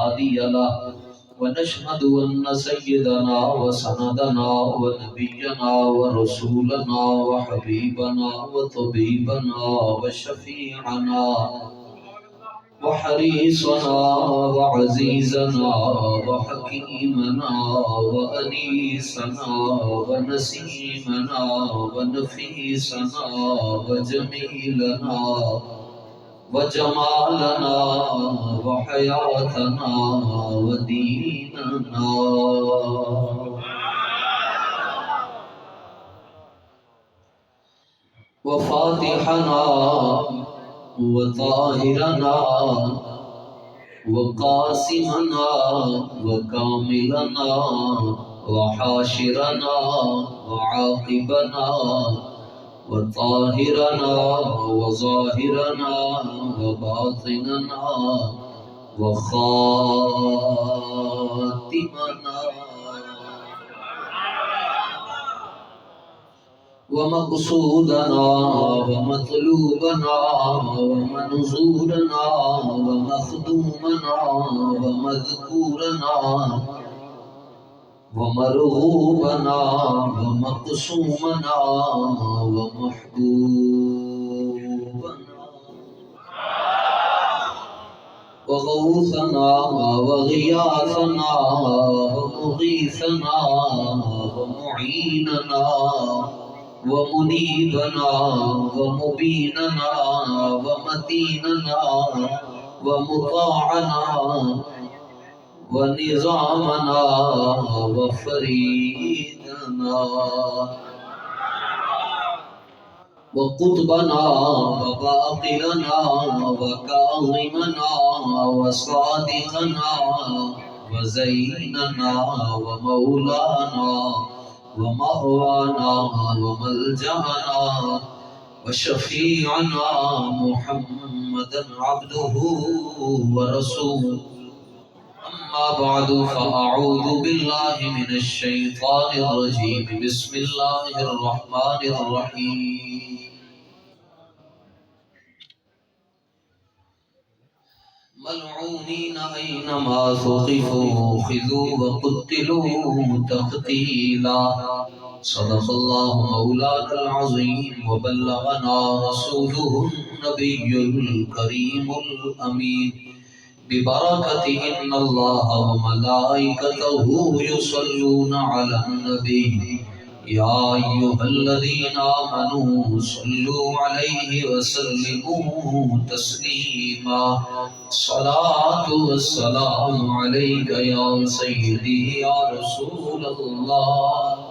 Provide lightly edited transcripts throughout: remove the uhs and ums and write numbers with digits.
هادي له ونشهد أن سيدنا وسندنا ونبينا ورسولنا وحبيبنا وطبيبنا وشفيعنا وحريصنا وعزيزنا وحكيمنا وأنيسنا ونسيمنا ونفيسنا وجميلنا وجمالنا وحياتنا وديننا وفاتحنا وطاهرنا وقاسمنا وكاملنا وحاشرنا وعاقبنا وطاهرنا وظاهرنا وباطننا وخاتمنا ومقصودنا ومطلوبنا ومنظورنا ومخدومنا ومذكورنا ومرغوبنا ومقسومنا ومحبوبنا وغوثنا وغياثنا ومغيثنا ومعيننا ومنيبنا ومبيننا ومتيننا ومطاعنا ونظامنا وفريدنا وقطبنا وباقرنا وكاظمنا وصادقنا وزيننا ومولانا ومأوانا وملجأنا وشفيعنا محمدا عبده ورسوله أما بعد فأعوذ بالله من الشيطان الرجيم بسم الله الرحمن الرحيم ملعونين أينما ثقفوا خذوا وقتلوا تقتيلا صدق الله مولانا العظيم وبلغنا رسوله النبي الكريم الأمين ببركة إن الله وملائكته يصلون على النبي يا أيها الذين آمنوا صلوا عليه وسلموا تسليما الصلاة والسلام عليك يا سيدي يا رسول الله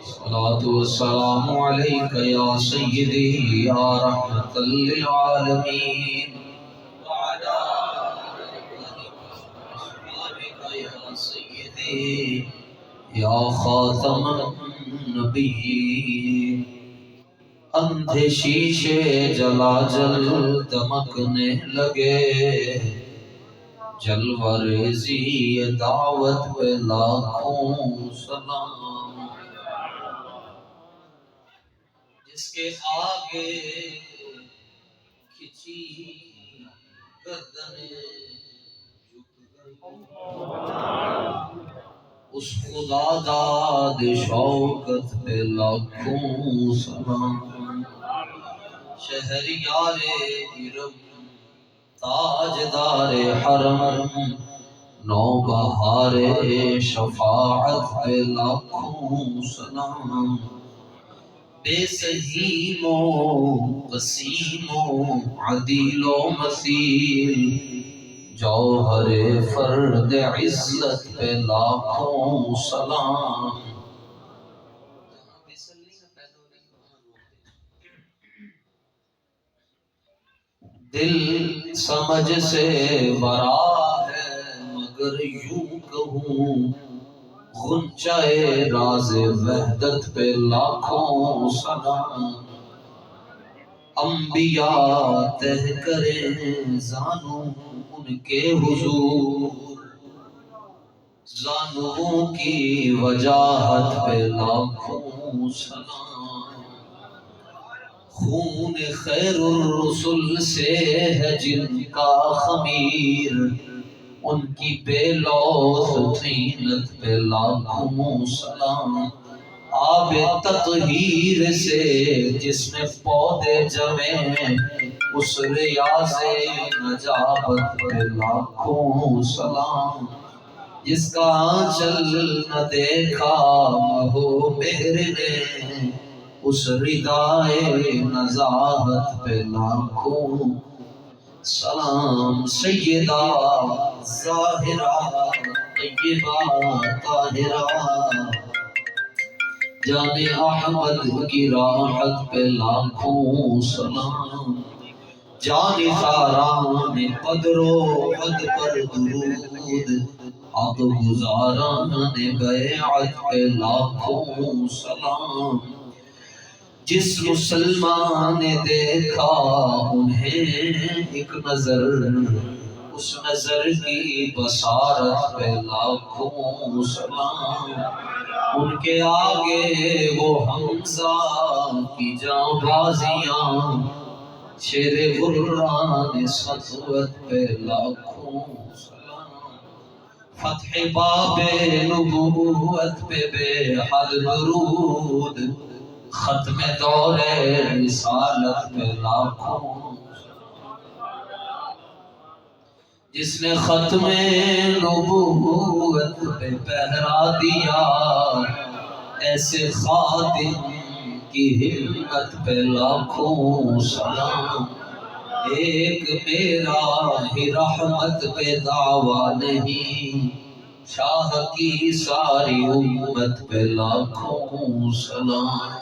الصلاة والسلام عليك يا سيدي يا رحمة للعالمين وعلى آلك يا سيدي يا خاتم النبيين اندھے شیشے جلا جل دمکنے لگے جلوہ ریزی دعوت پہ لاکھوں سلام جس کے آگے کھچی گردنیں اس خدا داد شوکت پہ لاکھوں سلام شہریار حرم تاجدار حرم نوبہار شفاعت پہ لاکھوں سلام بے سہیم و وسیم و عدیل و مثیل جوہر فرد عزت پہ لاکھوں سلام دل سمجھ سے برا ہے مگر یوں کہوں غنچۂ راز وحدت پہ لاکھوں سلام انبیاء تہ کریں زانو ان کے حضور زانوں کی وجاہت پہ لاکھوں سلام خون خیر الرسل سے ہے جن کا خمیر، ان کی بے لوث طینت پہ لاکھوں سلام۔ آب تطہیر سے جس نے پودے جمے، اس ریاض نجابت پہ لاکھوں سلام۔ جس کا آنچل نہ دیکھا مہو مہر نے، اس ردائے نزاہت پہ لاکھوں سلام۔ سیدہ ظاہرہ طیبہ طاہرہ، جان احمد کی راحت پہ لاکھوں سلام۔ جان خاران قدر و حد پر درود، حق گزاران بیعت پہ لاکھوں سلام۔ جس مسلمان نے دیکھا انہیں ایک نظر، اس نظر کی بصارت پہ لاکھوں سلام۔ ان کے آگے وہ حمزہ کی جاں بازیاں، شیر غران سطوت پہ لاکھوں سلام۔ فتح باب نبوت پہ بے حد درود، ختم دور رسالت پہ لاکھوں۔ جس نے ختم نبوت پہ پہرا دیا، ایسے خادم کی ہمت پہ لاکھوں سلام۔ ایک میرا ہی رحمت پہ دعویٰ نہیں، شاہ کی ساری امت پہ لاکھوں سلام۔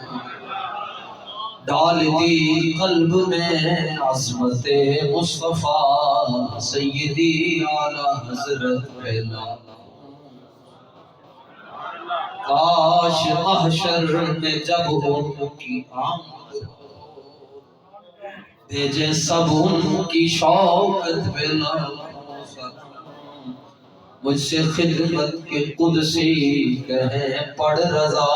ڈال دی قلب میں عظمت مصطفیٰ، سیدی اعلیٰ حضرت پہ لاکھوں۔ کاش محشر میں جب ان کی آمد ہو، بھیجے سب ان کی شوکت پہ لاکھوں سلام۔ مجھ سے خدمت کے قدسی کہیں پڑھ رضا،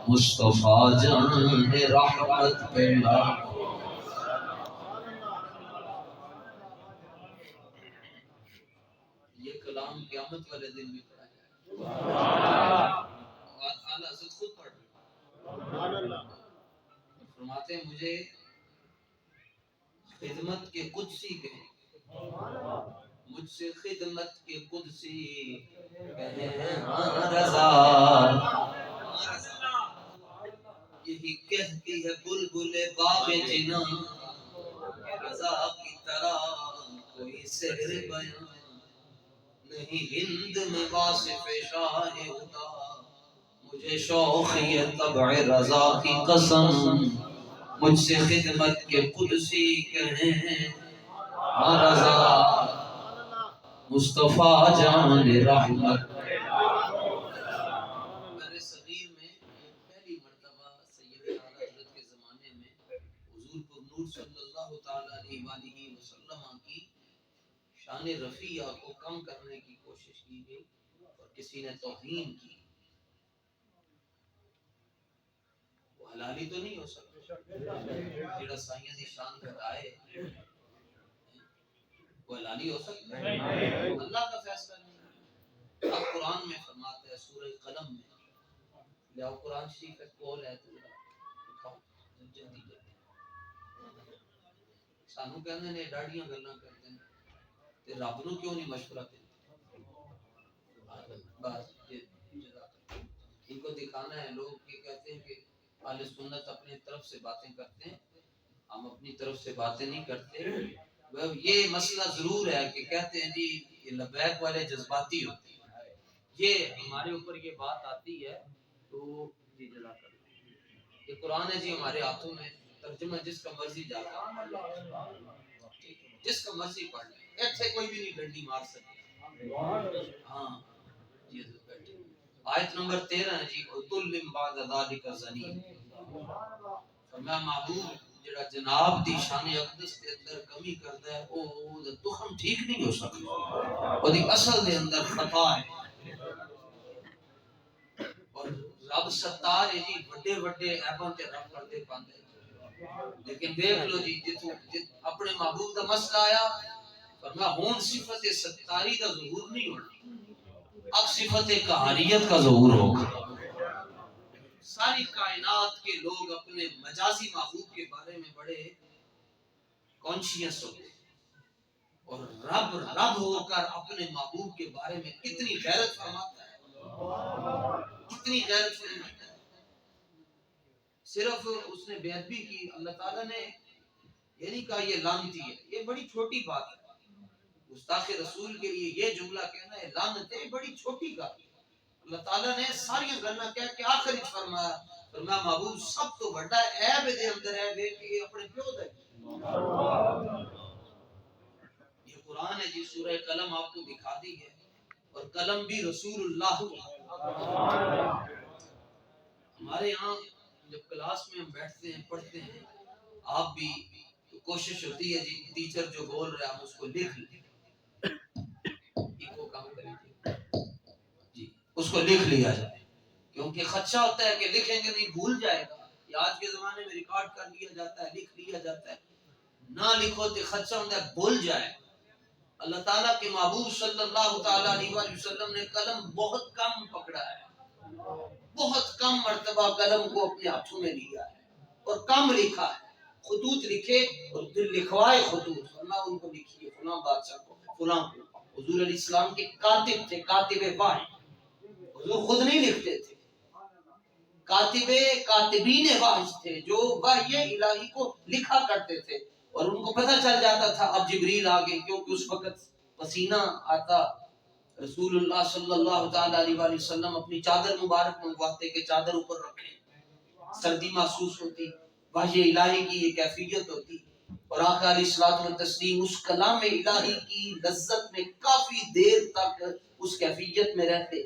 مصطفیٰ جان رحمت پہ لاکھوں۔ یہ کلام قیامت والے دن بھی پڑھا جائے گا، اعلیٰ حضرت خود پڑھ رہے ہیں، فرماتے ہیں مجھے خدمت کے قدسی کہیں، مجھ سے خدمت کے قدسی کہیں ہاں رضا۔ یہی کہتی ہے بلبل باب جناں، رضا کی طرح کوئی سحر بیان نہیں ہند میں واصف شاہ ہدا۔ مجھے شوخی طبع رضا کی قسم، مجھ سے خدمت کے قدسی کہیں ہاں رضا، مصطفیٰ جان رحمت۔ صلی اللہ تعالیٰ علیہ وآلہ وسلم کی شان رفیع کو کم کرنے کی کوشش کی گئی اور کسی نے توہین کی، وہ حلالی تو نہیں ہو سکتا۔ جڑا سائیں دی شان گھٹائے وہ حلالی ہو سکتا ہے؟ اللہ کا فیصلہ نہیں۔ اب قرآن میں فرماتا ہے سورہ قلم میں، لیاؤ قرآن شریف کا قول ہے تو دکھاؤ جلدی جلدی۔ سانو کہندے نے ڈاڑیاں گلاں کرتے ہیں تے رب نو کیوں نہیں مشورہ دیتے؟ بس ان کو دکھانا ہے۔ لوگ یہ کہتے ہیں کہ اہل سنت اپنی طرف سے باتیں کرتے ہیں، ہم اپنی طرف سے باتیں نہیں کرتے۔ یہ مسئلہ ضرور ہے کہ کہتے ہیں جی یہ لبیک والے جذباتی ہوتے ہیں، یہ ہمارے اوپر یہ بات آتی ہے تو جی جلا کر یہ قرآن ہے جی ہمارے ہاتھوں میں، ترجمہ جس کا مرضی جاتا جس کا مرضی پڑھ لے، ایسے کوئی بھی نہیں ڈنڈی مار سکے۔ ہاں یہ بیٹھے آیت نمبر 13 ہے جی قتل من بعد ذالک زنیم، فرمایا محبوب جڑا جناب دی شان اقدس کے اندر کمی کرتا ہے او تخم ٹھیک نہیں ہو سکتا، او دی اصل دے اندر خطا ہے۔ اور رب ستار ہے جی بڑے بڑے عیباں تے رب پردے پاندے، لیکن دیکھ لو جی اپنے محبوب کا مسئلہ آیا فرمایا ہون صفت ستاری کا ظہور نہیں ہونا، اب صفت قہاریت کا ظہور ہوگا۔ ساری کائنات کے لوگ اپنے مجازی محبوب کے بارے میں بڑے کانشیس ہوتے ہیں، اور رب ہو کر اپنے محبوب کے بارے میں کتنی غیرت فرماتا ہے، کتنی غیرت فرماتا ہے۔ صرف اس نے بے ادبی کی، اللہ تعالیٰ نے یہ نہیں کہا یہ لعنتی ہے، یہ بڑی چھوٹی بات ہے۔ گستاخ رسول کے لیے یہ جملہ کہنا ہے لعنت ہے، بڑی چھوٹی بات ہے۔ اللہ تعالیٰ نے ساری گلاں کہہ کے آخر وچ فرمایا محبوب سب تو بڑا عیب دے اندر ہے کہ اپنے پیو دا۔ یہ قرآن ہے جی، سورہ قلم آپ کو دکھا دی ہے، اور قلم بھی رسول اللہ کی۔ ہمارے یہاں جب کلاس میں ہم بیٹھتے ہیں پڑھتے ہیں، آپ بھی کوشش ہوتی ہے جی ٹیچر جو بول رہا ہے ہم اس کو لکھ لیں، جی اس کو لکھ لیا جائے، کیونکہ خدشہ ہوتا ہے کہ لکھیں گے نہیں بھول جائے گا۔ یہ آج کے زمانے میں ریکارڈ کر لیا جاتا ہے، لکھ لیا جاتا ہے، نہ لکھو تو خدشہ ہوتا ہے بھول جائے۔ اللہ تعالیٰ کے محبوب صلی اللہ تعالیٰ علیہ وآلہ وسلم نے قلم بہت کم پکڑا ہے، بہت کم مرتبہ قلم کو اپنے ہاتھوں میں لیا ہے اور کم لکھا ہے۔ خطوط لکھے اور دل لکھوائے خطوط، فرمایا ان کو لکھیے فلاں بادشاہ کو، فلاں کو۔ حضور علیہ السلام کے کاتب تھے، کاتب وحی، حضور خود نہیں لکھتے تھے، کاتبین وحی تھے جو وحی الہی کو لکھا کرتے تھے، اور ان کو پتہ چل جاتا تھا اب جبریل آگے، کیونکہ اس وقت پسینہ آتا۔ رسول اللہ صلی اللہ تعالی علیہ وآلہ وسلم اپنی چادر مبارک منگواتے کہ چادر اوپر رکھیں، سردی محسوس ہوتی، وحی الہی کی یہ کیفیت ہوتی، اور آقا علیہ الصلوۃ والتسلیم اس کلام الہی کی لذت میں کافی دیر تک اس کیفیت میں رہتے۔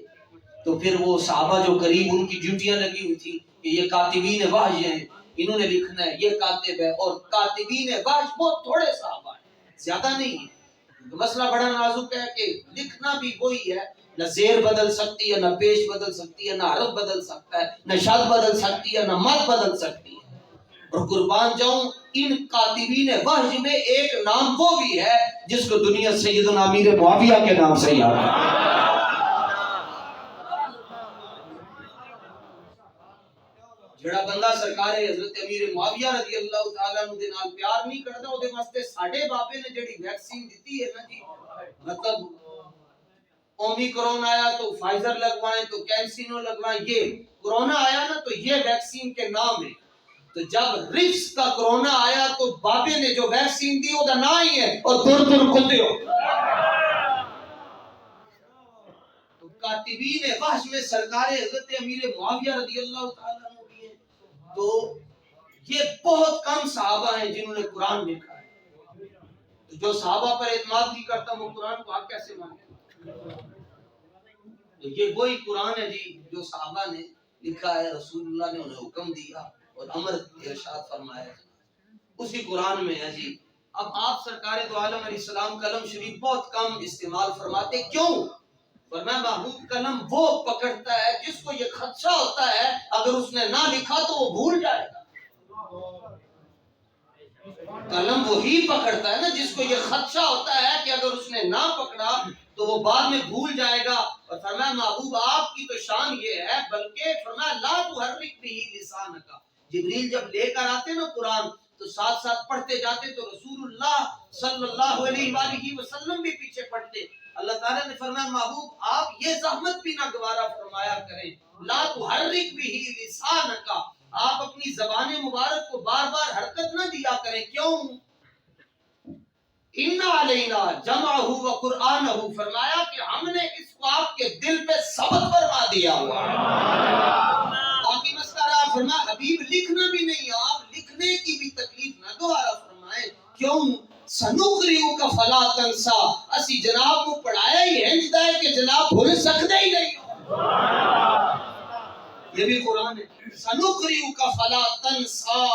تو پھر وہ صحابہ جو قریب ان کی ڈیوٹیاں لگی ہوئی تھی کہ یہ کاتبین وحی ہیں، انہوں نے لکھنا ہے، یہ کاتب ہے، اور کاتبین وحی بہت تھوڑے صحابہ ہیں، زیادہ نہیں ہیں۔ مسئلہ بڑا نازک ہے کہ لکھنا بھی وہی ہے، نہ زیر بدل سکتی ہے، نہ پیش بدل سکتی ہے، نہ حرف بدل سکتا ہے، نہ شد بدل سکتی ہے، نہ مد بدل سکتی ہے۔ اور قربان جاؤں ان کاتبین وحی میں ایک نام وہ بھی ہے جس کو دنیا سیدنا امیر معاویہ کے نام سے یاد ہے۔ جڑا بندہ سرکار حضرت امیر معاویہ رضی اللہ تعالیٰ عنہ دے نال پیار نہیں کردا، او دے واسطے ساڈے بابے نے جڑی ویکسین دتی ہے نا جی، مطلب اومیکرون آیا تو فائزر لگوائیں تو کینسینو لگوائیں، یہ کرونا آیا نا تو یہ ویکسین کے نام ہے۔ تو جب رفس کا کرونا آیا تو بابے نے جو ویکسین دی وہ دا نام ہی ہے، اور دور دور کھلتے ہو۔ تو کاتبین وحی میں سرکار حضرت امیر معاویہ رضی اللہ تعالیٰ عنہ بھی ہیں۔ تو یہ بہت کم صحابہ ہیں جنہوں نے قرآن لکھا ہے۔ تو جو صحابہ پر اعتماد نہیں کرتا وہ قرآن کو آپ کیسے مانے؟ تو یہ وہی قرآن ہے جی جو صحابہ نے لکھا ہے، رسول اللہ نے انہیں حکم دیا اور امر ارشاد فرمایا، اسی قرآن میں ہے جی۔ اب آپ سرکار دو عالم علیہ السلام قلم شریف بہت کم استعمال فرماتے، کیوں؟ فرمایا محبوب قلم وہ پکڑتا ہے جس کو یہ خدشہ ہوتا ہے اگر اس نے نہ لکھا تو وہ بھول جائے گا۔ قلم وہی پکڑتا ہے نا جس کو یہ خدشہ ہوتا ہے کہ اگر اس نے نہ پکڑا تو وہ بعد میں بھول جائے گا۔ اور فرمایا محبوب آپ کی تو شان یہ ہے، بلکہ فرمایا لا تحرک بھی لسانک، جبریل جب لے کر آتے نا قرآن تو ساتھ ساتھ پڑھتے جاتے تو رسول اللہ صلی اللہ علیہ وآلہ وسلم بھی پیچھے پڑھتے۔ اللہ تعالیٰ نے فرمایا محبوب آپ یہ زحمت بھی نہ گوارا فرمایا کریں، لا تحرک بھی لسانک، آپ اپنی زبان مبارک کو بار بار حرکت نہ دیا کریں، کیوں؟ اِنَّ عَلَيْنَا جَمْعَهُ وَقُرْآنَهُ، فرمایا کہ ہم نے اس کو آپ کے دل پہ ثبت فرما دیا ہوا۔ باقی مسئلہ رہا، فرمایا حبیب لکھنا بھی نہیں، آپ لکھنے کی بھی تکلیف نہ گوارا فرمائیں، کیوں؟ سَنُقْرِئُكَ فَلَا تَنْسَىٰ، اسی جناب کو پڑھایا ہی ہنجدہ ہے کہ جناب بھول سکتے ہی نہیں ہو۔ یہ بھی قرآن ہے، سَنُقْرِئُكَ فَلَا تَنْسَىٰ،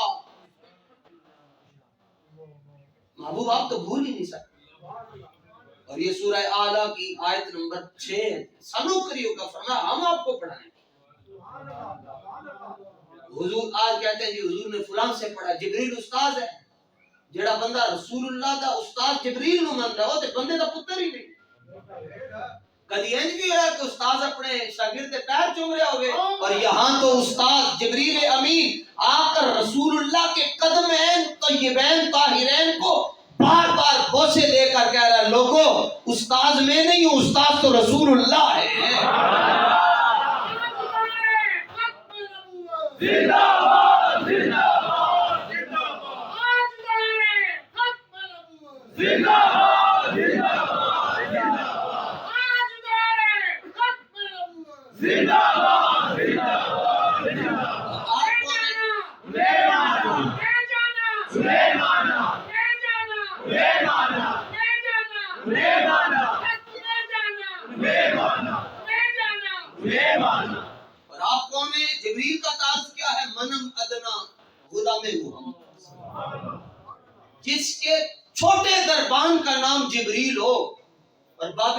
محبوب آپ تو بھول ہی نہیں سکتے۔ اور یہ سورہ اعلیٰ کی آیت نمبر 6 ہے، سنقرئک، فرمایا ہم آپ کو پڑھائیں۔ حضور آج کہتے ہیں جی حضور نے فلاں سے پڑھا، جبریل استاد ہے، جڑا بندہ رسول اللہ دا استاد جبریل نو من رہا ہو تے بندے دا پتر ہی نہیں۔ کدی انج بھی ہوا کہ استاد اپنے شاگرد دے پیر چوم رہا ہوئے، اور یہاں تو استاد جبریل امین آ کر رسول اللہ کے قدمین طیبین طاہرین کو بار بار بوسے دے کر کہہ رہا ہے لوگوں استاد میں نہیں ہوں، استاد تو رسول اللہ ہے۔ اور آپ کون ہیں؟ جبریل کا تعارف کیا ہے؟ منم ادنا غلام محمد، جس کے چھوٹے دربان کا نام جبریل ہو اور باب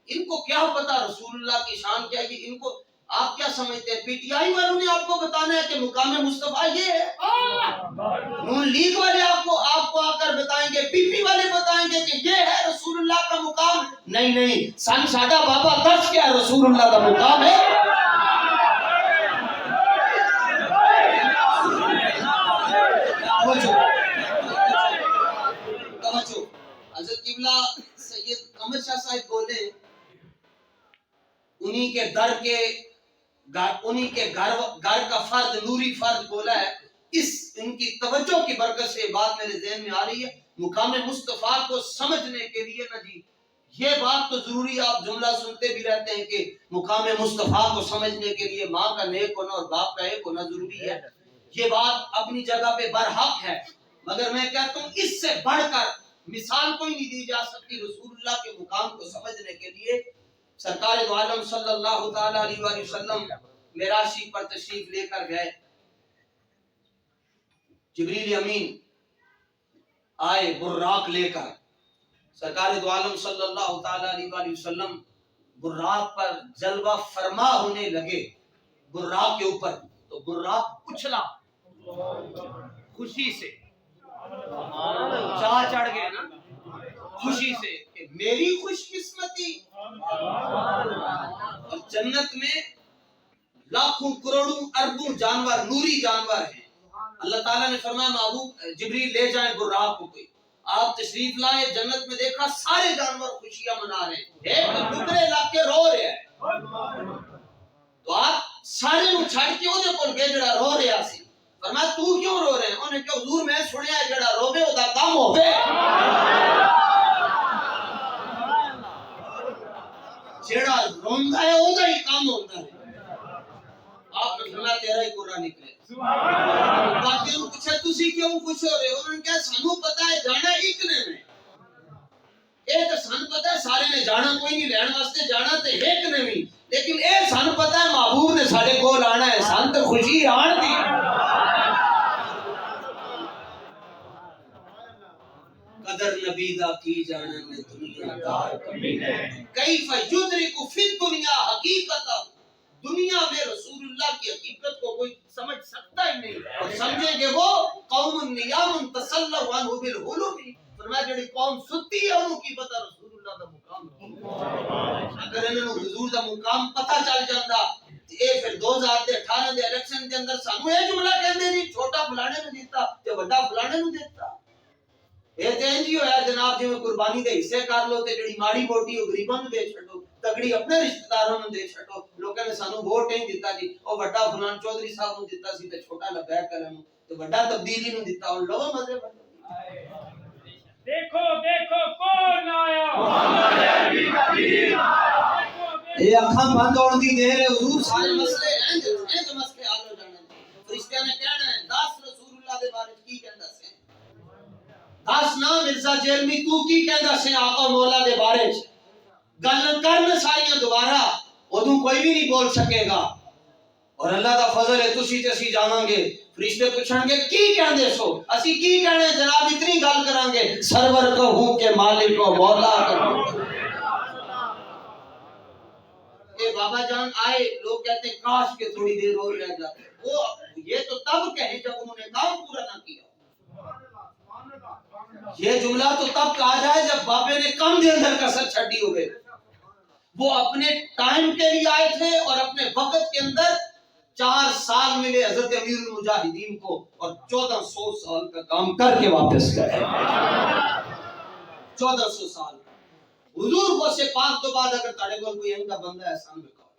ان کو کیا پتا رسول اللہ کی شان کیا ہے؟ ان کو آپ کیا سمجھتے ہیں؟ پی ٹی آئی والوں نے آپ کو بتانا ہے کہ مقام مصطفیٰ یہ ہے، نون لیگ والے آپ کو آ کر بتائیں گے، پی پی والے بتائیں گے کہ یہ ہے رسول اللہ کا مقام؟ نہیں، سن ساڈا بابا دس کیا رسول اللہ کا مقام ہے۔ توجہ، حضرت قبلہ سید قمر شاہ صاحب بولے انہی کے گھر کا فرد نوری فرد بولا ہے، ان کی توجہ کی برکت سے بات میرے ذہن میں آ رہی ہے۔ مقام مصطفیٰ کو سمجھنے کے لیے نا جی یہ بات تو ضروری ہے، آپ جملہ سنتے بھی رہتے ہیں کہ مقام مصطفیٰ کو سمجھنے کے لیے ماں کا نیک ہونا اور باپ کا ایک ہونا ضروری ہے۔ یہ بات اپنی جگہ پہ برحق ہے، مگر میں کہتا ہوں اس سے بڑھ کر مثال کوئی نہیں دی جا سکتی رسول اللہ کے مقام کو سمجھنے کے لیے۔ سرکار دو عالم صلی اللہ تعالی علیہ وآلہ وسلم معراج پر تشریف لے کر گئے، جبریل امین آئے براق لے کر، سرکار دو عالم صلی اللہ تعالی علیہ وآلہ وسلم براق پر جلوہ فرما ہونے لگے، براق کے اوپر تو براق اچھلا خوشی سے، چاہ چڑھ گئے نا خوشی سے کہ میری خوش قسمتی، اور جنت میں لاکھوں کروڑوں اربوں جانور نوری جانور ہیں۔ اللہ تعالیٰ نے فرمایا محبوب جبریل لے جائیں براق کو، کوئی آپ تشریف لائے، جنت میں دیکھا سارے جانور خوشیاں منا رہے ہیں، ایک ٹکڑے لاکے رو رہے ہیں، تو آپ سارے نو چھڑ کے وہ کول گئے جڑا رو رہا سی، فرمایا تو کیوں رو رہے ہیں؟ انہوں نے کہا حضور میں سنیا ہے جڑا روے او دا کام ہوے، جڑا روندا ہے او دا ہی کام ہوندا ہے۔ آپ نے فرمایا تیرا ہی قرآن نکلے۔ باقی انہوں پوچھا تسی کیوں خوش ہو رہے ہو؟ انہوں نے کہا سانو پتا ہے جانا ایک نے میں، اے تو سانو پتا ہے سارے نے جانا کوئی نہیں، لین واسطے جانا تے ایک نے بھی، لیکن اے سانو پتا ہے محبوب نے ساڈے کول آنا ہے، سان تے خوشی آن دی۔ قدر نبی دا کی جانا میں دنیا دار کمینے، کیف یدرک فی الدنیا حقیقتا، دنیا میں رسول اللہ کی حقیقت کو کوئی سمجھ سکتا ہی نہیں، اور سمجھے کہ وہ قوم نیام تسلوا عنہ بالحلم، فرمایا جڑی قوم ستی ہے انہوں کی پتہ رسول اللہ دا مقام، اگر انہوں حضور دا مقام پتہ چل جاندہ اے پھر 2018 دے الیکشن دے اندر سانو اے جملہ کہندے نہیں چھوٹا فلانے نے دیتا تے بڑا فلانے نے دیتا، اے تے انج ہی ہویا جناب جی میں قربانی دے حصے کر لو تے جڑی ماڑی موٹی او غریباں نوں دے چھڈو، تگڑی اپنے رشتہ داراں نوں دے چھڈو، لوکاں نے سانو ووٹ نہیں دیتا جی او بڑا فلان چودھری صاحب نوں دیتا سی تے چھوٹا لبیک کرن تے بڑا تبدیلی نوں دیتا، ہن لو مزے دیکھو کون آیا محمد نبی کریم، اے اکھاں بند ہون دی دیر ہے حضور سارے مسئلے انج مسئلے حل ہو جانے، فرشتیاں نے کہنا ہے 10 رسول اللہ دے بارے کی کہندا سی، 10 نا مرزا جیلمی تو کی کہندا سی آقا مولا دے بارے وچ، گل کرن ساریاں دوبارہ ادوں کوئی بھی نہیں بول سکے گا، اور اللہ دا فضل ہے تسی تے اسی جاناں گے، فرشتے پوچھن گے کی کہندے سو، اسی کی کہنے جناب اتنی گل کران گے، سرور کہوں کہ مالک و مولا کہوں، کہ بابا جان آئے، لوگ کہتے ہیں کاش کے تھوڑی دیر اور رہ جاتے، وہ یہ تو تب کہیں جب انہوں نے کام پورا نہ کیا، یہ جملہ تو تب کہا جائے جب بابے نے کم دیر اندر کسر چھڑی ہوئے۔ وہ اپنے ٹائم کے لیے آئے تھے اور اپنے وقت کے اندر 4 سال ملے حضرت امیر المجاہدین کو اور 1400 سال کا کام کر کے واپس گئے۔ 1400 سال حضور کو سے پاک تو بعد اگر تاڑے کو کوئی ان کا بندہ احسان میں کہا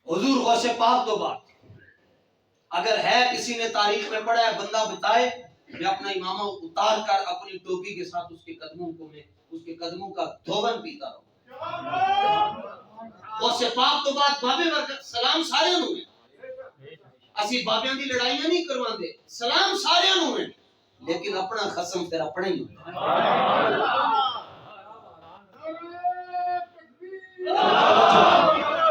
حضور کو سے پاک تو بعد اگر ہے کسی نے تاریخ میں پڑھا ہے بندہ بتائے، میں اپنا امامہ اتار کر اپنی ٹوپی کے ساتھ اس کے قدموں کو میں اس کے قدموں کا دھون پیتا رہوں۔ اس سے پاک تو بعد بابے برکت سلام سارے انہوں نے، اسی بابیاں دی لڑائیاں نہیں کروان دے، سلام سارے انہوں نے، لیکن اپنا خصم پھر اپنے ہی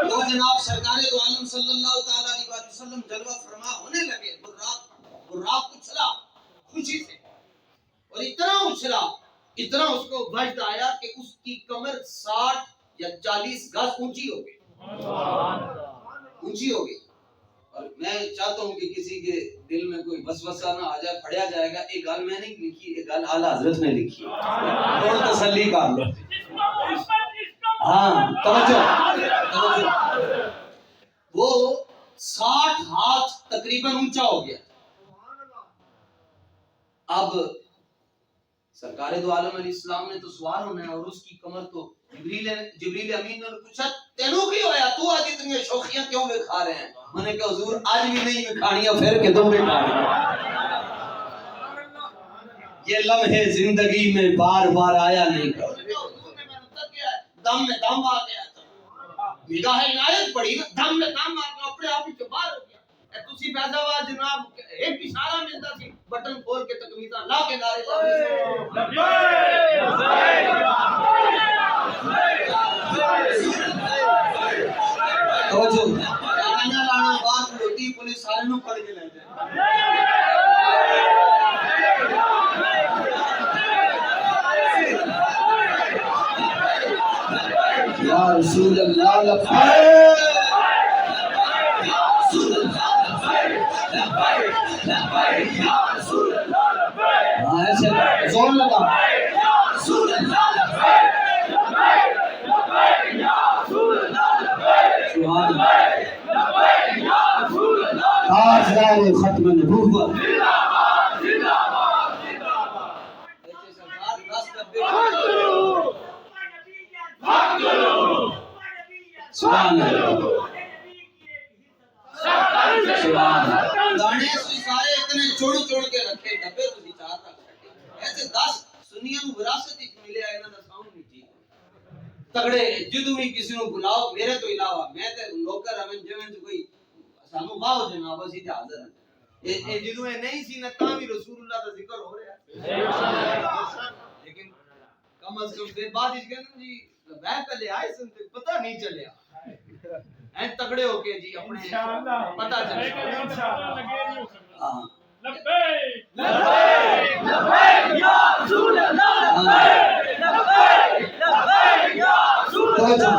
تو جناب سرکار دو عالم صلی اللہ تعالیٰ علیہ وسلم جلوہ فرما ہونے لگے، براق اچھلا خوشی سے، اور اتنا اچھلا اتنا اس کو وجد آیا کہ اس کی کمر 60 یا 40 گز اونچی ہو گئی، اونچی ہو گئی۔ اور میں چاہتا ہوں کہ کسی کے دل میں کوئی وسوسہ نہ آ جائے، پڑھیا جائے گا ایک گل میں نہیں لکھی، ایک گل اعلیٰ حضرت نے لکھی، اور تسلی کر لو۔ ہاں توجہ، وہ 60 ہاتھ تقریباً اونچا ہو گیا۔ اب سرکار دو عالم علیہ السلام نے تو سوار ہونا ہے، اور اس کی کمر تو جبریل امین نے پوچھا تینوں کی ہویا، تو آج اتنی شوخیاں کیوں بکھا رہے ہیں؟ میں نے کہا حضور آج بھی نہیں بکھانیاں، پھر کہ تم بکھانیاں۔ یہ لمحے زندگی میں بار بار آیا نہیں کر، دم میں دم آ گیا، نگاہ عنایت پڑی نا، دم میں دم آ گیا، اپنے آپ ہی تو باہر ہو گیا۔ تسی پیدا ہوا جناب ایک اشارہ ملتا سی بٹن کھول کے تکمیزاں لا کے نعرے توجہ لانا لانا بات روٹی پولیس سارے نو پڑھ کے لے جائے۔ یا رسول اللہ لبیک زور لگا تاجدار ختم نبوت سبحان اللہ گانے سے سارے اتنے چوڑ کے رکھے ڈبے تو چار رکھ سکتے ایسے 10 سنیاں نو وراثت وچ ملیا انہاں دا ساؤنڈ نہیں ٹھیک تگڑے جدوں بھی کسی نو بلاؤ میرے تو علاوہ میں تے نوکر ہمیں جویں کوئی سانو باو جناب اسی تے حاضر ہیں اے جدوں اے نہیں سی نہ تاں بھی رسول اللہ دا ذکر ہو رہا لیکن کم از کم دیر بعد اس کہندے جی بیٹھ لے آئے سن تے پتہ نہیں چلیا این تگڑے ہو کے جی اپنے پتہ چلے ہاں لبیک لبیک لبیک یا رسول اللہ لبیک لبیک لبیک یا رسول اللہ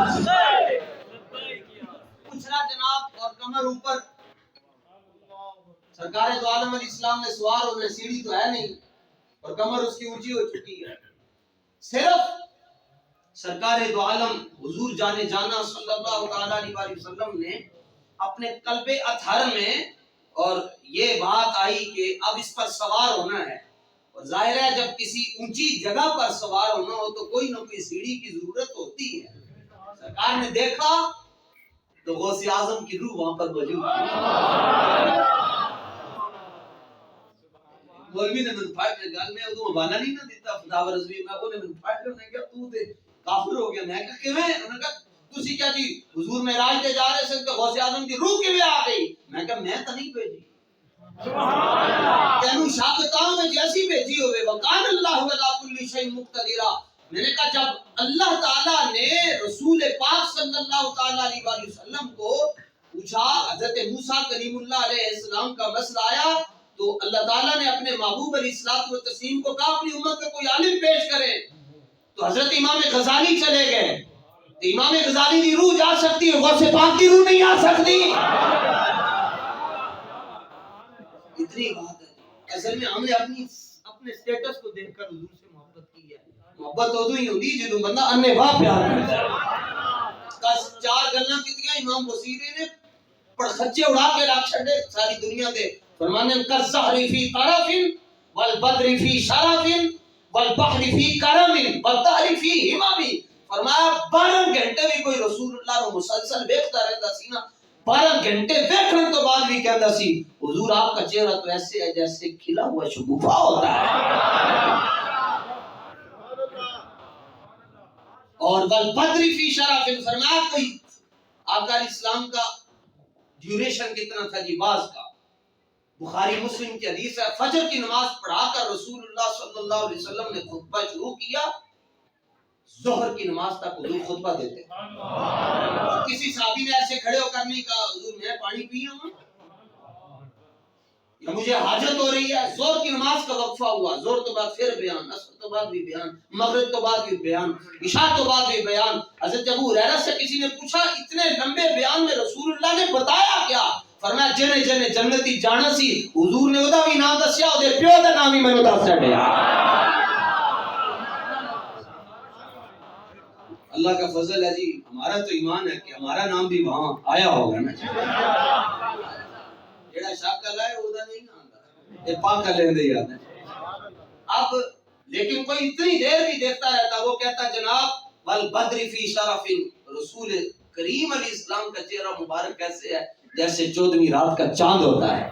پوچھنا جناب اور کمر اوپر سرکار دو عالم علیہ السلام نے سوار ہونے سیڑھی تو ہے نہیں اور کمر اس کی اونچی ہو چکی ہے صرف سرکار دو عالم حضور جانے جانا صلی اللہ تعالیٰ علیہ وسلم نے اپنے قلب اطہر میں اور یہ بات آئی کہ اب اس پر سوار ہونا ہے اور ظاہر ہے جب کسی اونچی جگہ پر سوار ہونا ہو تو کوئی نہ کوئی سیڑھی کی ضرورت ہوتی ہے سرکار نے دیکھا تو غوث اعظم کی روح وہاں پر موجود تھی مولوی نے من پھاٹ میں گل میں ادو حوالہ نہیں نہ دیتا خداور رضوی میں وہ نے من پھاٹ نے کہا تو تے کافر ہو گیا میں کہا کیویں انہوں نے کہا تسی کیا جی حضور معراج تے جا رہے سن کہ غوث اعظم دی روح کیویں آ گئی میں کہا میں تو نہیں بھیجی سبحان اللہ تینوں شاگرداں میں جیسی بھیجی ہوئے وکان اللہ ولا کل شیء مقتدرا میں نے کہا جب اللہ تعالیٰ نے رسول پاک صلی اللہ تعالیٰ علیہ وسلم کو پوچھا حضرت موسیٰ کلیم اللہ علیہ السلام کا مسئلہ آیا تو اللہ تعالیٰ نے اپنے محبوب علیہ الصلوۃ والتسلیم کو کہا اپنی امت میں کوئی عالم پیش کرے تو حضرت امام غزالی چلے گئے امام غزالی دی روح جا سکتی ہے، غوث پاک کی روح نہیں آ سکتی. اتنی بات ہے. اصل میں ہم نے اپنے سٹیٹس کو دیکھ کر حضور سے محبت کی ہے. محبت ادو ہی ہوندی جدوں بندہ انے واہ پیار کرتا ہے. کس چار گلاں کیتیاں امام بصیری نے پر سچے اڑا کے رکھ چھڑے ساری دنیا دے. فرمانے کس زہری فی طرف والبدر فی شرف والبحر فی کرم والطہر فی ہمم. فرمایا 12 گھنٹے بھی کوئی رسول اللہ کو مسلسل دیکھتا رہتا سی نا، 12 گھنٹے دیکھنے تو بعد بھی کہتا سی حضور آپ کا چہرہ تو ایسے ہے جیسے کھلا ہوا شگوفہ ہوتا ہے. اور والبدر فی شرف، فرمایا کوئی آقا علیہ السلام کا ڈیوریشن کتنا تھا جی باز کا. بخاری مسلم کی حدیث ہے فجر کی نماز پڑھا کر رسول اللہ صلی اللہ علیہ وسلم نے خطبہ شروع کیا، ظہر کی نماز تک حضور خطبہ دیتے. کسی صحابی نے ایسے کھڑے ہو کر نہیں کہا حضور میں پانی پیا ہوں یا مجھے حاجت ہو رہی ہے. ظہر کی نماز کا وقفہ ہوا، ظہر تو بعد پھر بیان، عصر تو بعد بھی بیان، مغرب تو بعد بھی بیان، عشاء تو بعد بھی بیان. حضرت ابو ہریرہ سے کسی نے پوچھا اتنے لمبے بیان میں رسول اللہ نے بتایا کیا؟ فرمایا جنے جنے جنتی جانا سی حضور نے ادا بھی نام دسیا، اودے پیو دا نام ہی مینوں دس چھڈیا. اللہ کا فضل ہے جی، ہمارا تو ایمان ہے کہ ہمارا نام بھی وہاں آیا ہوگا نا. جڑا شاکل ہے ادا نہیں آندا، اے پاکا لیندے یاد ہے. اب لیکن کوئی اتنی دیر بھی دیکھتا رہتا، وہ کہتا جناب والبدر فی شرف، رسول کریم علیہ السلام کا چہرہ مبارک کیسے ہے جیسے 14ویں رات کا چاند ہوتا ہے.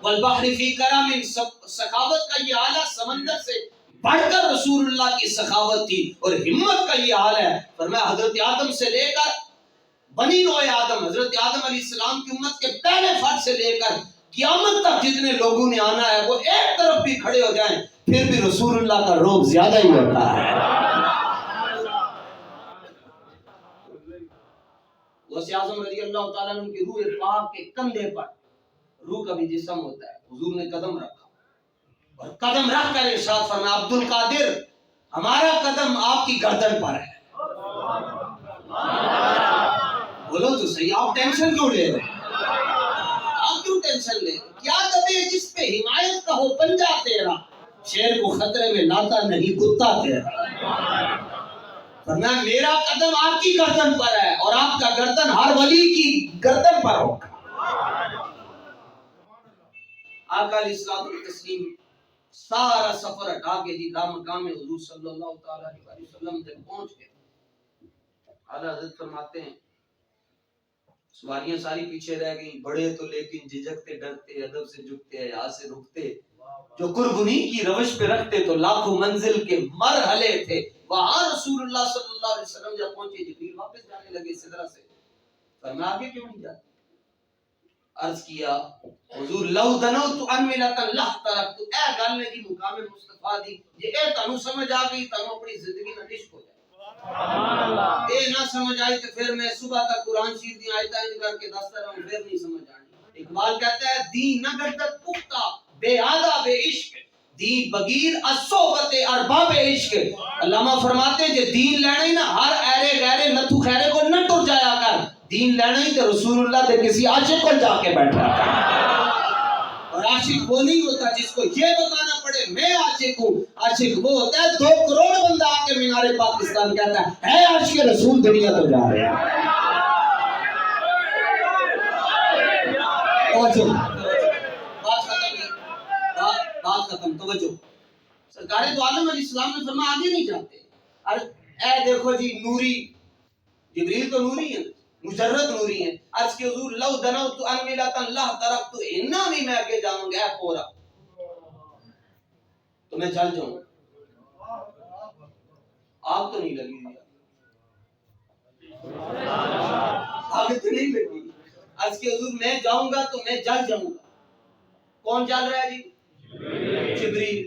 والبحر فی کرم، سخاوت کا یہ حال ہے سمندر سے بڑھ کر رسول اللہ کی سخاوت تھی اور ہمت کا یہ حال ہے. فرمایا حضرت آدم سے لے کر بنی نوع آدم، حضرت آدم علیہ السلام کی امت کے پہلے فرد سے لے کر قیامت تک جتنے لوگوں نے آنا ہے وہ ایک طرف بھی کھڑے ہو جائیں پھر بھی رسول اللہ کا روب زیادہ ہی ہوتا ہے. غوث اعظم رضی اللہ تعالیٰ عنہ کی روح پاک کے کندھے پر، روح کا بھی جسم ہوتا ہے، حضور نے قدم رکھا اور قدم رکھ کر ارشاد فرمایا عبد القادر ہمارا قدم آپ کی گردن پر ہے. بولو تو صحیح، آپ ٹینشن کیوں لے رہے؟ آپ کیوں ٹینشن لے؟ کیا دبے جس پہ حمایت کا ہو پنجہ تیرا، شیر کو خطرے میں لاتا نہیں کتا تیرا. فرمایا میرا قدم آپ کی گردن پر ہے اور آپ کا گردن ہر ولی کی گردن پر ہوگا. آقا علیہ الصلوۃ والتسلیم سارا سفر ہٹا کے جی لامقام حضور صلی اللہ تعالی علیہ وسلم تک پہنچ گئے. اعلیٰ حضرت فرماتے ہیں سواریاں ساری پیچھے رہ گئیں، بڑے تو لیکن جھجکتے ڈرتے، ادب سے جھکتے، حیا سے رکتے، جو قربانی کی روش پہ رکھتے تو لاکھوں منزل کے مرحلے تھے. وہاں رسول اللہ صلی اللہ علیہ وسلم جب پہنچے جبریل واپس جانے لگے سدرہ سے. فرمایا آگے کیوں نہیں جاتے؟ عرض کیا حضور لو دنوت انملۃ اللہ ترکت، اے گل نے جی مقام مصطفیٰ دی جے اے تانوں سمجھ آ گئی تانوں اپنی زندگی نہ عشق ہو جائے. اے نہ سمجھ آئی تو پھر میں صبح تک قرآن شریف دی آیتیں کر کے دستا رہوں پھر نہیں سمجھ آنی. اقبال کہتا ہے دین نہ گردت پختہ بے آداب عشق، دین بغیر الصحبت ارباب عشق. علامہ فرماتے ہیں جے دین لینا ہی نا ہر ایرے غیرے نتھو خیرے کو نہ ٹر جایا کر. دین لینا ہی تو رسول اللہ دے کسی عاشق کو جا کے بیٹھا. اور عاشق وہ نہیں ہوتا جس کو یہ بتانا پڑے میں عاشق ہوں. عاشق وہ ہوتا ہے 2 کروڑ بندہ آ کے مینار پاکستان کہتا ہے عاشق رسول دنیا تو جا رہے ہیں. بات ختم. توجہ. سرکار دو عالم علیہ السلام نے فرمایا آگے نہیں جاتے. اے دیکھو جی نوری، جبریل تو نوری ہے، مجرد نوری ہے. عرض کی حضور لو دنوت انملۃ اللہ ترکت، انہا بھی میں آگے جاؤں گا. اے پورا تو میں چل جاؤں. آگ تو نہیں لگی ہوئی، آگ تو نہیں لگی. عرض کی حضور میں جاؤں گا تو میں جل جاؤں گا. کون جل رہا ہے جی؟ جبریل.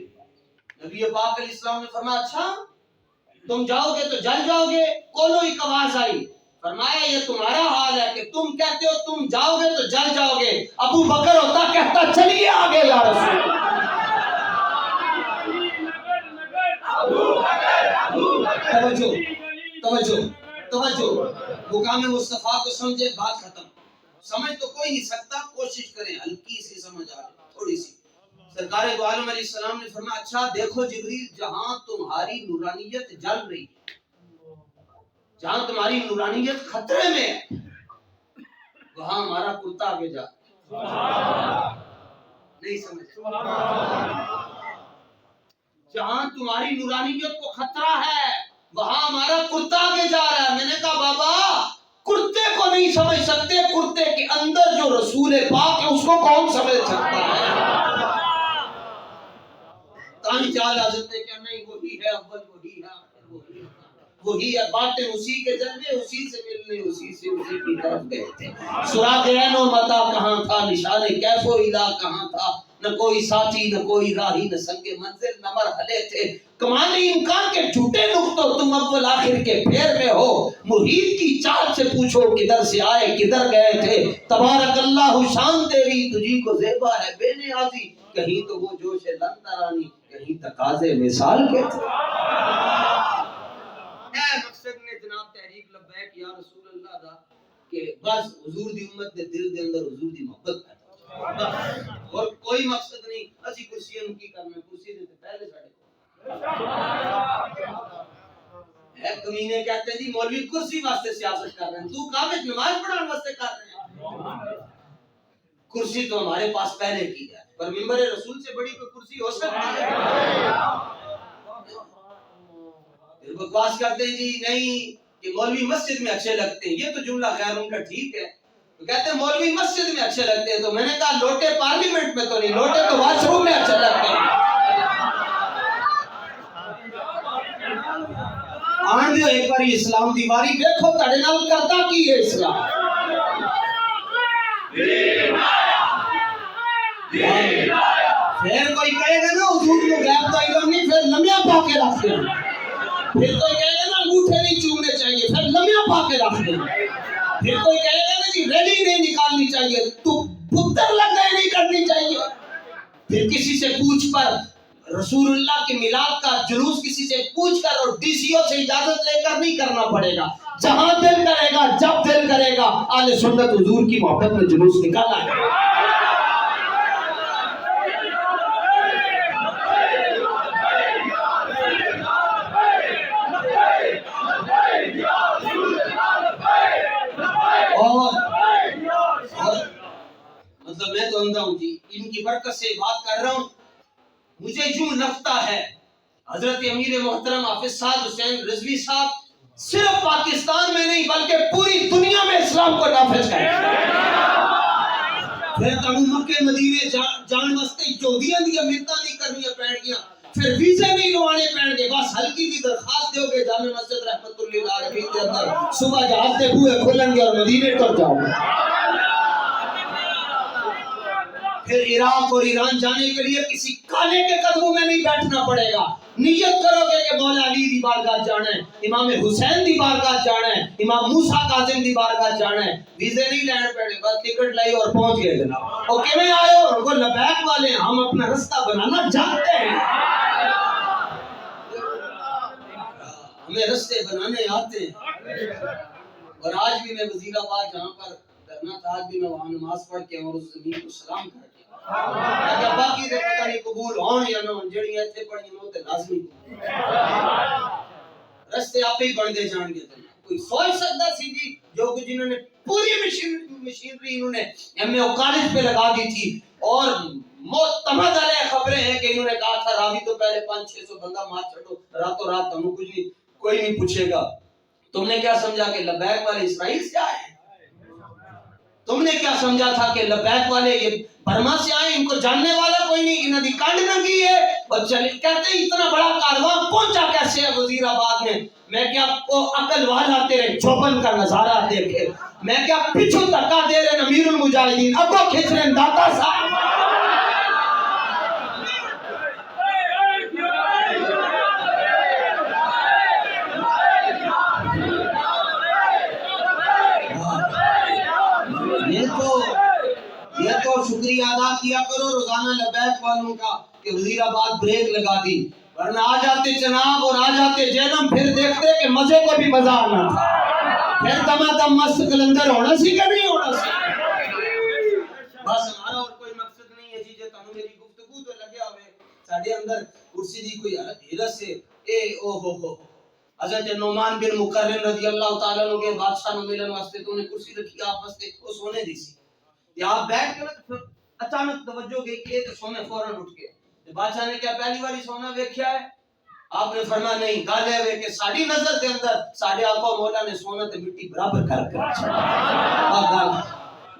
نبی پاک علیہ السلام نے فرمایا اچھا تم جاؤ گے تو جل جاؤ گے؟ کولو ایک آواز آئی. فرمایا یہ تمہارا حال ہے کہ تم کہتے ہو تم جاؤ گے تو جل جاؤ گے، ابو بکر ہوتا کہتا چلیے آگے یا رسول اللہ. توجہ توجہ مقام مصطفیٰ کو سمجھے، بات ختم. سمجھ تو کوئی نہیں سکتا، کوشش کریں ہلکی سی سمجھ آ جائے تھوڑی سی. سرکار دو عالم علیہ السلام نے فرمایا اچھا دیکھو جبریل، جہاں تمہاری نورانیت جل رہی، جہاں تمہاری نورانیت خطرے میں ہے، وہاں ہمارا کرتا آگے جا. نہیں سمجھ؟ جہاں تمہاری نورانیت کو خطرہ ہے وہاں ہمارا کرتا آگے جا رہا ہے. میں نے کہا بابا کرتے کو نہیں سمجھ سکتے، کرتے کے اندر جو رسول پاک ہے اس کو کون سمجھ سکتا ہے؟ کہیں چال حضرت ہے کہ نہیں وہی ہے اول، وہی ہے وہی ہے باتیں اسی کے جلوے، اسی سے ملنے، اسی سے اسی کی طرف گئے تھے. سراغ عین و متا کہاں تھا، نشان کیف و الا کہاں تھا، نہ کوئی ساتھی نہ کوئی راہی نہ سنگ منزل نہ مرحلے تھے. کمالی امکان کے جھوٹے نقطوں تم اول آخر کے پھیر میں ہو. محیط کی چال سے پوچھو کدھر سے آئے کدھر گئے تھے. تبارک اللہ شان تیری تجھی کو زیبا ہے بے نیازی. کہیں تو وہ جوش لندرانی، کہیں تقاضے مثال کے تھے. مقصد نے جناب تحریک لبیک یا رسول اللہ دا کہ بس حضور دی امت دے دل دے اندر حضور دی محبت پیدا ہو، اور کوئی مقصد نہیں. اسی کرسی نو کی کرنا، کرسی دے تے پہلے ساڈے ہے. کمینے کہتے ہیں جی مولوی کرسی واسطے سیاست کر رہے ہیں، تو کعبے نماز پڑھانے واسطے کر رہے ہیں. کرسی تو ہمارے پاس پہلے کی ہے، پر منبر رسول سے بڑی کوئی کرسی ہو سکتی ہے؟ بکواس کرتے ہیں جی نہیں کہ مولوی مسجد میں اچھے لگتے ہیں. یہ تو جملہ خیر ان کا ٹھیک ہے، تو کہتے ہیں مولوی مسجد میں اچھے لگتے ہیں. تو میں نے کہا لوٹے پارلیمنٹ میں تو نہیں، لوٹے تو واش روم میں اچھے لگتے ہیں. آن دیو ایک باری اسلام دیواری دیکھو تڑے نال کرتا کی ہے اسلام. پھر کوئی کہے گا نا حضور کو غیب کا علم نہیں، پھر لمحہ پا کے رکھتے ہیں. پھر کوئی کہے گا نا انگوٹھے نہیں چومنے چاہیے، پھر لمحہ پا کے رکھتے ہیں. پھر کوئی کہے گا نا جی ریلی نہیں نکالنی چاہیے، تو پتر لگنے نہیں کرنی چاہیے. پھر کسی سے پوچھ پر رسول اللہ کے میلاد کا جلوس کسی سے پوچھ کر اور ڈی سی او سے اجازت لے کر نہیں کرنا پڑے گا. جہاں دل کرے گا جب دل کرے گا اہل سنت حضور کی محبت میں جلوس نکالا ہے. مطلب میں تو اندھا ہوں جی، ان کی برکت سے بات کر رہا ہوں. مجھے یوں لگتا ہے حضرت امیر محترم حافظ سعد حسین رضوی صاحب صرف پاکستان میں نہیں بلکہ پوری دنیا میں اسلام کو نافذ کریں. پھر تمہیں مکے مدینے جان واسطے یہودیاں دی امرتاں نہیں کرنی پڑ گیا، پھر ویزے نہیں لوانے پڑ گے. بس ہلکی سی درخواست دیو گے جامع مسجد رحمت اللہ علیہ کے اندر صبح جہاز کے بوئے کھلیں گے اور مدینے تک جاؤ گے. پھر عراق اور ایران جانے کے لیے کسی کانے کے قدموں میں نہیں بیٹھنا پڑے گا. نیت کرو گے کہ مولا علی دی بارگاہ جانا ہے، امام حسین دی بارگاہ جانا ہے، امام موسیٰ کاظم دی بارگاہ جانا ہے. ویزے نہیں لینے پڑے، بس ٹکٹ لائی اور پہنچ گئے جناب. اور کیویں آئے ہو؟ وہ لبیک والے ہیں، ہم اپنا رستہ بنانا جانتے ہیں، ہمیں رستے بنانے آتے ہیں. اور آج بھی میں وزیر آباد جہاں پر کرنا تھا، آج بھی میں وہاں نماز پڑھ کے اور اس زمین کو سلام کر کے اگر باقی دے پتہ نہیں قبول ہون یا نہ ہون، جڑی ایتھے پڑھی نو تے لازمی رستے آپ ہی بندے جان گے. کوئی سوچ سکتا سی جی جو کچھ انہوں نے پوری مشینری انہوں نے ایم اے او کالج پہ لگا دی تھی، اور معتمد علیہ خبریں ہیں کہ انہوں نے کہا تھا راوی تو پہلے 500-600 بندہ مار چھڑو، راتوں رات تمہیں کچھ نہیں کوئی نہیں پوچھے گا. تم نے کیا سمجھا کہ لبیک والے اسرائیل سے آئے ہیں؟ تم نے کیا سمجھا تھا کہ لبیک والے یہ برما سے آئے، ان کو جاننے والا کوئی نہیں، انہوں نے کانڈ ننگی ہے. اور چلے کہتے ہیں اتنا بڑا کاروان پہنچا کیسے ہے وزیر آباد میں؟ میں کیا کو عقل والا تیرے چوپن کا نظارہ دیکھے، میں کیا پیچھو دھکا دے رہے امیر المجاہدین، اب وہ کھینچ رہے داتا صاحب. یہ تو شکریہ ادا کیا کرو روزانہ لبیک والوں کا کہ وزیر آباد بریک لگا دی، ورنہ آ جاتے جناب اور آ جاتے جینم، پھر دیکھتے کہ مزے کو بھی مزہ آنا تھا. پھر دمادم مست کلندر ہونا سی کہ نہیں ہونا سی؟ بس ہمارا اور کوئی مقصد نہیں ہے جی جو تانوں میری گفتگو تو لگیا ہوئے ساڈے اندر کرسی دی کوئی حیرت سے اے او ہو حضرت نعمان بن مقرن رضی اللہ تعالیٰ عنہ کے بادشاہ نو ملن واسطے تو انہیں کرسی رکھی آپ واسطے وہ سونے دی سی یا آپ بیٹھ کے پھر اچانک توجہ گئی کہ تو سونے فوراً اٹھ گیا بادشاہ نے کیا پہلی باری سونا دیکھا ہے؟ آپ نے فرمایا نہیں گل ہے کہ ساری نظر کے اندر ساڈے آقا مولا نے سونا تے مٹی برابر کر کے رکھا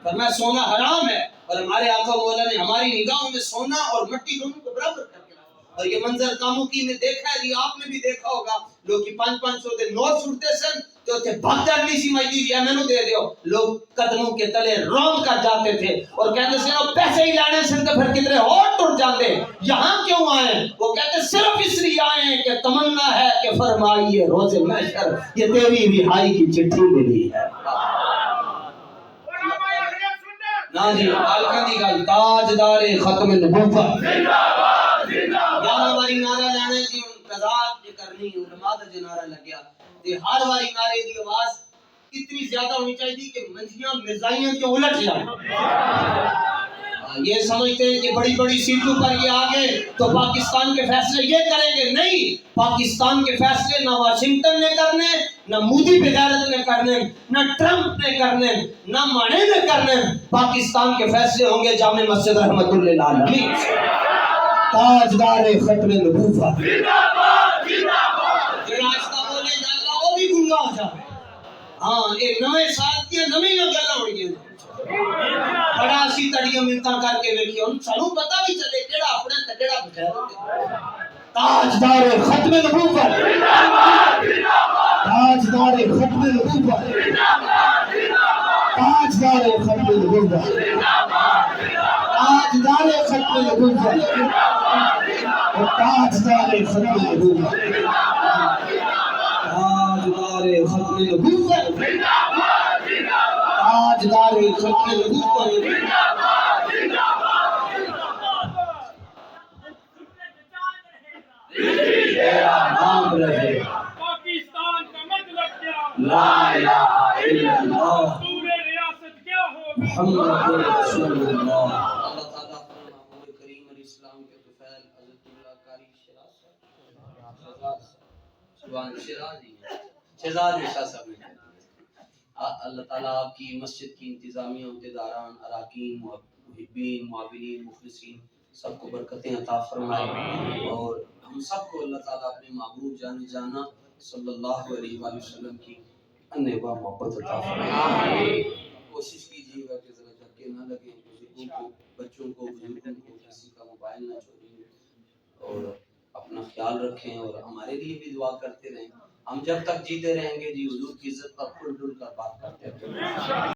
فرمایا سونا حرام ہے اور ہمارے آقا مولا نے ہماری نگاہوں میں سونا اور مٹی دونوں کو برابر کر کے رکھا اور یہ منظر کاموں کی میں دیکھا ہے یہ آپ نے بھی دیکھا ہوگا لوگ کی 500 دے نوٹ چھوٹتے سن جو تھے بھگ اگلی سی مجدی دیا میں نو دے دیو لوگ قدموں کے تلے رون کر جاتے تھے اور کہتے سے وہ پیسے ہی لانے سے تو پھر کتنے اور ٹوٹ جاتے یہاں کیوں آئے وہ کہتے صرف اس لیے آئے ہیں کہ تمنا ہے کہ فرمائیے روز محشر یہ تیری رہائی کی چٹھی ملی ہے نا جی آلکہ دی گل تاجدار ختم نبوت یارہ واری نعرہ لانے جی قضاعت یہ کرنی علماء دا جو نعرہ لگیا تے ہر واری نعرے دی آواز اتنی زیادہ ہونی چاہیے کہ منجیاں مرزائیاں کے الٹ جائیں یہ سمجھتے ہیں کہ بڑی بڑی سیٹوں پر یہ آگے تو پاکستان کے فیصلے یہ کریں گے نہیں پاکستان کے فیصلے نہ واشنگٹن نے کرنے نہ مودی بغیرت نے کرنے نہ ٹرمپ نے کرنے نہ مانے نے کرنے پاکستان کے فیصلے ہوں گے جامع مسجد رحمت اللہ العالمین تاجدار ختم نبوت جو راستہ بولے جا اللہ وہ بھی گنگا ہو جائے ہاں ایک نوے سال کی نویں گلا ہو گئی بڑا سی تڑیاں منتاں کر کے دیکھی ان سانو پتہ بھی چلے کیڑا اپنے تے کیڑا بغیر تاجدار ختم نبوت تاجدار ختم نبوت تاجدار ختم نبوت تاجدار ختم نبوت تاجدار ختم نبوت تاجدار ختم نبوت تاجدار ختم نبوت تیرا نام رہے پاکستان کا مطلب کیا لا الہ الا اللہ دستور ریاست کیا ہوگا محمد رسول اللہ اللہ تعالیٰ اپنے محبوب کریم علیہ السلام کے طفیل حضرت اللہ قاری شہزاد شاہ صاحب نے اللہ تعالیٰ آپ کی مسجد کی انتظامیہ عہدیداران اراکین محبین معاونین مخلصین سب کو برکتیں عطا فرمائے اور ہم سب کو اللہ تعالیٰ اپنے محبوب جانا صلی اللہ علیہ وآلہ وسلم کی انبا محبت عطا فرمائے کوشش کیجیے گا کہ ذرا دھکے نہ لگیں بزرگوں کو بچوں کو بزرگوں کو کسی کا موبائل نہ چھوڑیں اور اپنا خیال رکھیں اور ہمارے لیے بھی دعا کرتے رہیں ہم جب تک جیتے رہیں گے جی حضور کی عزت پر کھل ڈل کر بات کرتے رہیں